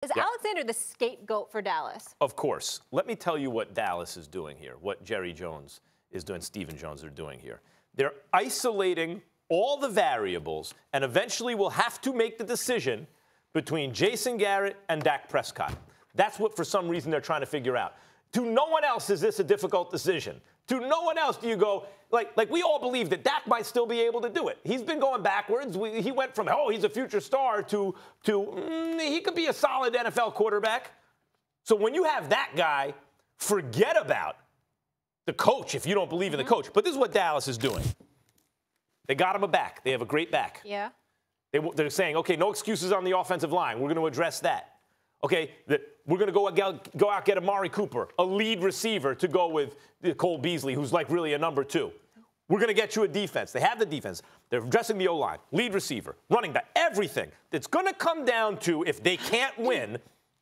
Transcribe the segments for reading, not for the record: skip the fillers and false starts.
Is Alexander the scapegoat for Dallas? Of course. Let me tell you what Dallas is doing here, what Jerry Jones is doing, Stephen Jones are doing here. They're isolating all the variables, and eventually will have to make the decision between Jason Garrett and Dak Prescott. That's what, for some reason, they're trying to figure out. To no one else is this a difficult decision. To no one else do you go, like we all believe that Dak might still be able to do it. He's been going backwards. He went from, oh, he's a future star to he could be a solid NFL quarterback. So when you have that guy, forget about the coach if you don't believe in the coach. But this is what Dallas is doing. They got him a back. They have a great back. Yeah. They're saying, okay, no excuses on the offensive line. We're going to address that. Okay, we're going to go out get Amari Cooper, a lead receiver, to go with Cole Beasley, who's like really a number 2. We're going to get you a defense. They have the defense. They're addressing the O-line, lead receiver, running back, everything. It's going to come down to, if they can't win,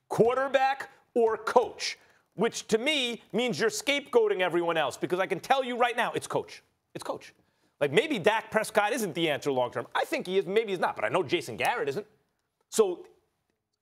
quarterback or coach, which to me means you're scapegoating everyone else, because I can tell you right now, it's coach. It's coach. Like, maybe Dak Prescott isn't the answer long term. I think he is. Maybe he's not. But I know Jason Garrett isn't. So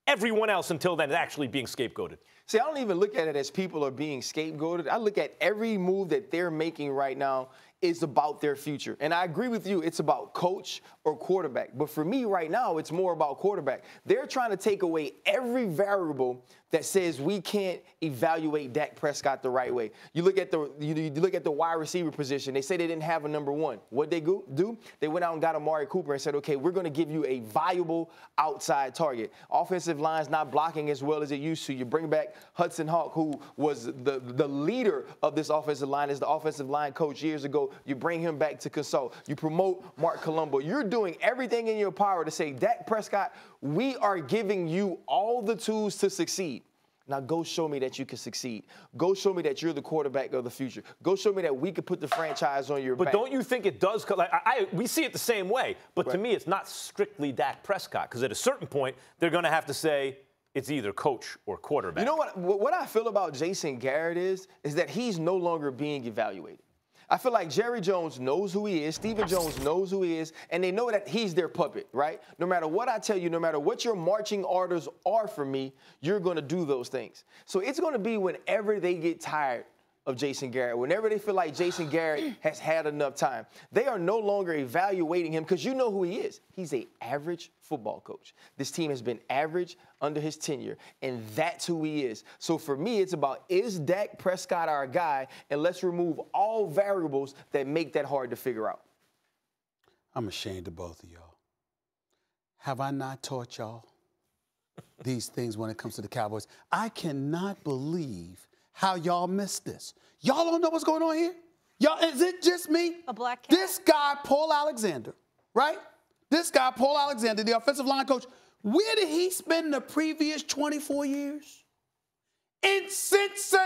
everyone else until then is actually being scapegoated. See, I don't even look at it as people are being scapegoated. I look at every move that they're making right now is about their future. And I agree with you, it's about coach or quarterback. But for me right now, it's more about quarterback. They're trying to take away every variable that says we can't evaluate Dak Prescott the right way. You look at the wide receiver position. They say they didn't have a number 1. What'd they do? They went out and got Amari Cooper and said, okay, we're going to give you a viable outside target. Offensive line's not blocking as well as it used to. You bring back Hudson Hawk, who was the leader of this offensive line, as the offensive line coach years ago. You bring him back to consult. You promote Marc Colombo. You're doing everything in your power to say, Dak Prescott, we are giving you all the tools to succeed. Now go show me that you can succeed. Go show me that you're the quarterback of the future. Go show me that we could put the franchise on your back. But don't you think it does? Like, we see it the same way. But to me, it's not strictly Dak Prescott, because at a certain point, they're going to have to say it's either coach or quarterback. You know what I feel about Jason Garrett is that he's no longer being evaluated. I feel like Jerry Jones knows who he is, Stephen Jones knows who he is, and they know that he's their puppet, right? No matter what I tell you, no matter what your marching orders are for me, you're going to do those things. So it's going to be whenever they get tired of Jason Garrett, whenever they feel like Jason Garrett has had enough time, they are no longer evaluating him, because you know who he is. He's an average football coach. This team has been average under his tenure, and that's who he is. So for me, it's about, is Dak Prescott our guy? And let's remove all variables that make that hard to figure out. I'm ashamed of both of y'all. Have I not taught y'all these things when it comes to the Cowboys? I cannot believe how y'all missed this. Y'all don't know what's going on here? Y'all, is it just me? A black cat. This guy, Paul Alexander, right? This guy, Paul Alexander, the offensive line coach, where did he spend the previous 24 years? In Cincinnati.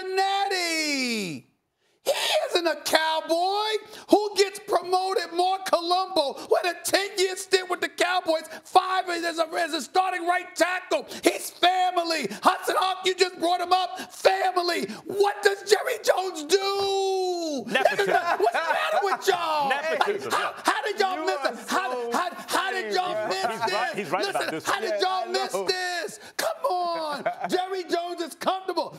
He isn't a Cowboy. Who gets promoted? Marc Colombo with a 10-year stint with the Cowboys, 5 as a starting right tackle. He's family. Hudson Hawk, you just brought him up. Family. What does Jerry Jones do? Nepotism. What's the matter with y'all? Nepotism. How did y'all miss it? How did y'all miss this? He's right about this. How did y'all miss this? Come on. Jerry Jones is comfortable.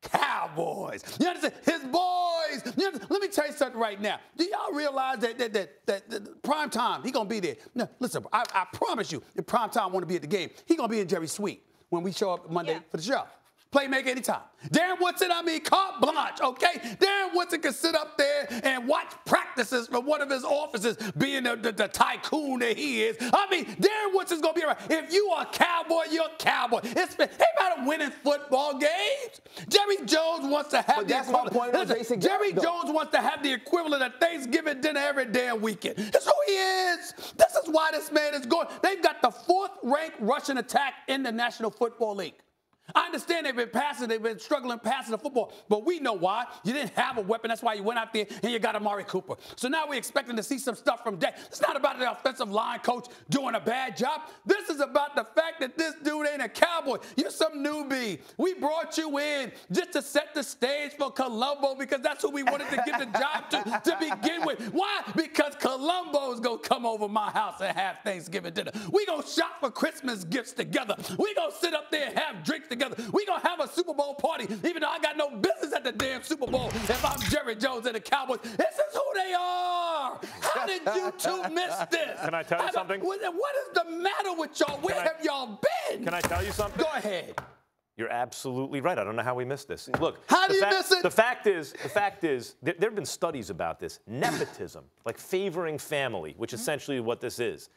Cowboys. You understand? His boys. Let me tell you something right now. Do y'all realize that prime time, he going to be there? No, listen, I promise you, if prime time want to be at the game, he going to be in Jerry's suite when we show up Monday for the show. Playmaker anytime. Darren Woodson, carte blanche, okay? Darren Woodson can sit up there and watch practices from one of his offices, being the tycoon that he is. Darren Woodson's going to be around. If you are a Cowboy, you're a Cowboy. Ain't about winning football games. Jerry Jones wants to have the equivalent. Listen, Jerry Jones wants to have the equivalent of Thanksgiving dinner every damn weekend. That's who he is. This is why this man is going. They've got the 4th-ranked rushing attack in the National Football League. I understand they've been struggling passing the football, but we know why. You didn't have a weapon. That's why you went out there and you got Amari Cooper. So now we're expecting to see some stuff from Dak. It's not about the offensive line coach doing a bad job. This is about the fact that this dude ain't a Cowboy. You're some newbie. We brought you in just to set the stage for Colombo because that's who we wanted to give the job to begin with. Why? Because Colombo's going to come over my house and have Thanksgiving dinner. We going to shop for Christmas gifts together. We going to sit up there and have drinks together. We gonna have a Super Bowl party, even though I got no business at the damn Super Bowl if I'm Jerry Jones and the Cowboys. This is who they are. How did you two miss this? Can I tell you something? What is the matter with y'all? Where have y'all been? Can I tell you something? Go ahead. You're absolutely right. I don't know how we missed this. Look, how do you miss it? The fact is, there have been studies about this. Nepotism, like favoring family, which essentially what this is,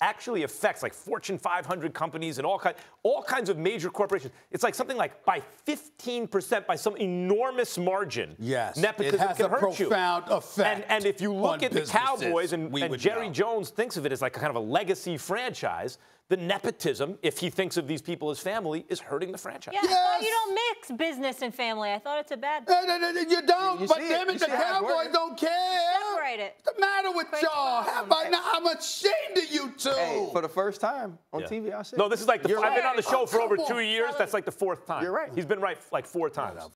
actually affects like Fortune 500 companies and all kinds of major corporations. It's like something like by 15%, by some enormous margin. Yes, nepotism it has can a hurt you. profound effect. And if you look at the Cowboys and Jerry know. Jones thinks of it as like a kind of a legacy franchise, the nepotism, if he thinks of these people as family, is hurting the franchise. Yeah, yes. I thought you don't mix business and family. I thought it's a bad thing. You don't, You but see damn it. it, the You see how it Cowboys works. don't care. Separate it. What's the matter with Crazy y'all? problem. I'm ashamed of you two. Hey, for the first time on Yeah. TV, I said. No, this is like You're I've been right. on the show for over Come on. 2 years. That's like the fourth time. You're right. He's been right like 4 times.